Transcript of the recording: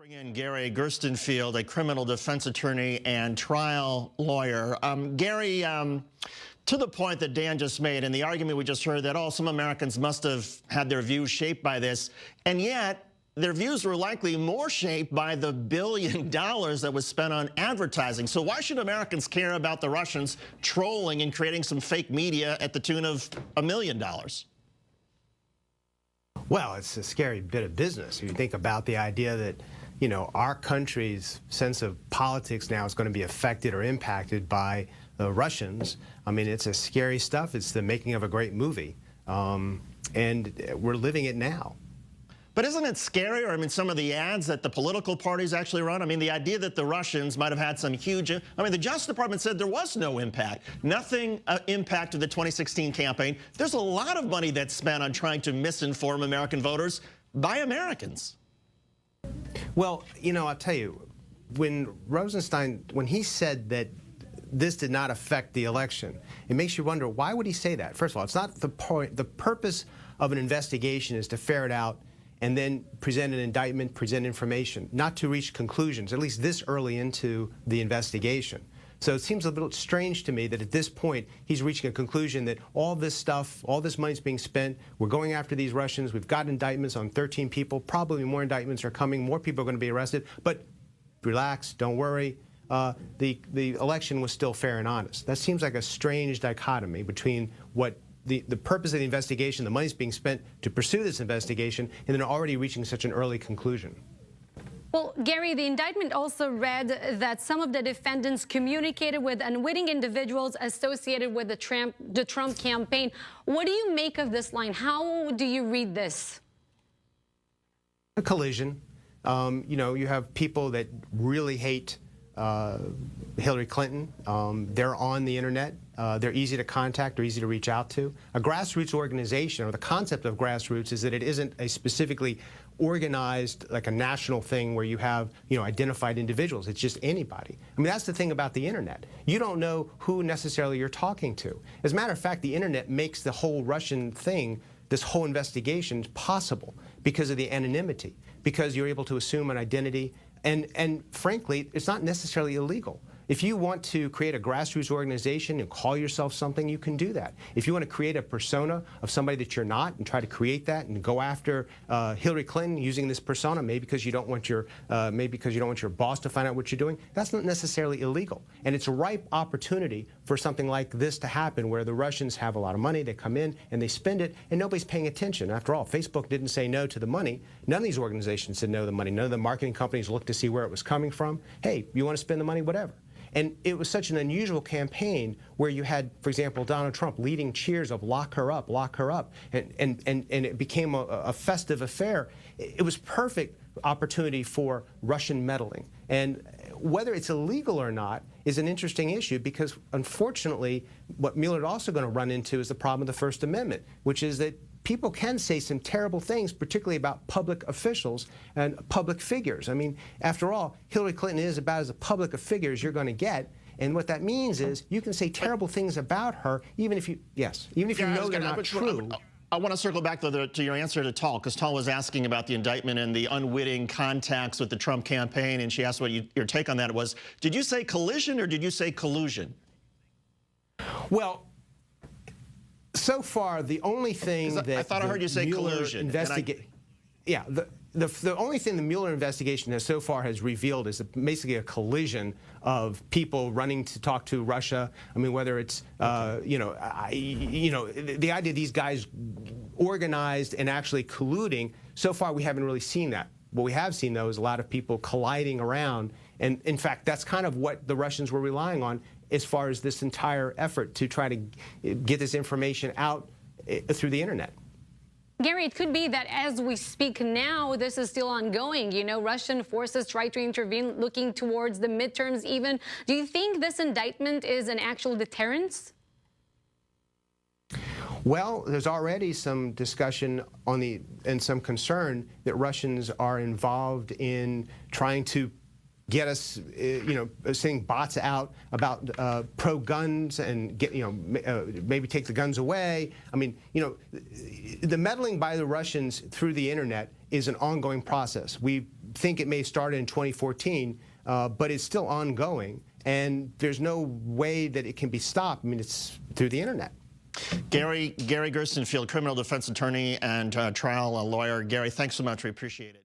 Bring in Gary Gerstenfield, a criminal defense attorney and trial lawyer. Gary, to the point that Dan just made and the argument we just heard that, oh, some Americans must have had their views shaped by this, and yet their views were likely more shaped by the $1 billion that was spent on advertising. So why should Americans care about the Russians trolling and creating some fake media at the tune of $1 million? Well, it's a scary bit of business. If you think about the idea that, you know, our country's sense of politics now is going to be affected or impacted by the Russians. I mean, it's a scary stuff. It's the making of a great movie. And we're living it now. But isn't it scary, or I mean, some of the ads that the political parties actually run? I mean, the idea that the Russians might have had some huge, I mean, the Justice Department said there was no impact. Nothing impacted the 2016 campaign. There's a lot of money that's spent on trying to misinform American voters by Americans. Well, you know, I'll tell you, when Rosenstein, when he said that this did not affect the election, it makes you wonder, why would he say that? First of all, it's not the point. The purpose of an investigation is to ferret out and then present an indictment, present information, not to reach conclusions, at least this early into the investigation. So it seems a little strange to me that at this point he's reaching a conclusion that all this stuff, all this money's being spent, we're going after these Russians, we've got indictments on 13 people, probably more indictments are coming, more people are going to be arrested, but relax, don't worry. The election was still fair and honest. That seems like a strange dichotomy between what the purpose of the investigation, the money's being spent to pursue this investigation, and then already reaching such an early conclusion. Well, Gary, the indictment also read that some of the defendants communicated with unwitting individuals associated with the Trump campaign. What do you make of this line? How do you read this? A collision. You know, you have people that really hate Hillary Clinton. They're on the internet. They're easy to contact or easy to reach out to. A grassroots organization, or the concept of grassroots, is that it isn't a specifically organized, like a national thing where you have, you know, identified individuals. It's just anybody. I mean, that's the thing about the internet. You don't know who necessarily you're talking to. As a matter of fact, the internet makes the whole Russian thing, this whole investigation, possible because of the anonymity, because you're able to assume an identity. And frankly, it's not necessarily illegal. If you want to create a grassroots organization and call yourself something, you can do that. If you want to create a persona of somebody that you're not and try to create that and go after Hillary Clinton using this persona, maybe because you don't want your boss to find out what you're doing, that's not necessarily illegal. And it's a ripe opportunity for something like this to happen, where the Russians have a lot of money, they come in and they spend it, and nobody's paying attention. After all, Facebook didn't say no to the money. None of these organizations said no to the money. None of the marketing companies looked to see where it was coming from. Hey, you want to spend the money, whatever. And it was such an unusual campaign where you had, for example, Donald Trump leading cheers of lock her up, and it became a festive affair. It was perfect opportunity for Russian meddling. And whether it's illegal or not is an interesting issue, because unfortunately what Mueller's also going to run into is the problem of the First Amendment, which is that people can say some terrible things, particularly about public officials and public figures. I mean, after all, Hillary Clinton is about as public a figure as you're going to get. And what that means is you can say terrible things about her, even if you, even if you know they're not true. I want to circle back to your answer to Tal, because Tal was asking about the indictment and the unwitting contacts with the Trump campaign, and she asked what your take on that was. Did you say collision or did you say collusion? Well, so far, the only thing that I thought I heard you say collusion. Yeah, the only thing the Mueller investigation has so far has revealed is basically a collision of people running to talk to Russia. I mean, whether it's the idea these guys organized and actually colluding. So far, we haven't really seen that. What we have seen, though, is a lot of people colliding around, and in fact, that's kind of what the Russians were relying on as far as this entire effort to try to get this information out through the internet. Gary, it could be that as we speak now, this is still ongoing. You know, Russian forces try to intervene, looking towards the midterms even. Do you think this indictment is an actual deterrence? Well, there's already some discussion and some concern that Russians are involved in trying to get us, sending bots out about pro-guns and maybe take the guns away. I mean, the meddling by the Russians through the internet is an ongoing process. We think it may start in 2014, but it's still ongoing, and there's no way that it can be stopped. I mean, it's through the internet. Gary Gerstenfield, criminal defense attorney and trial lawyer. Gary, thanks so much. We appreciate it.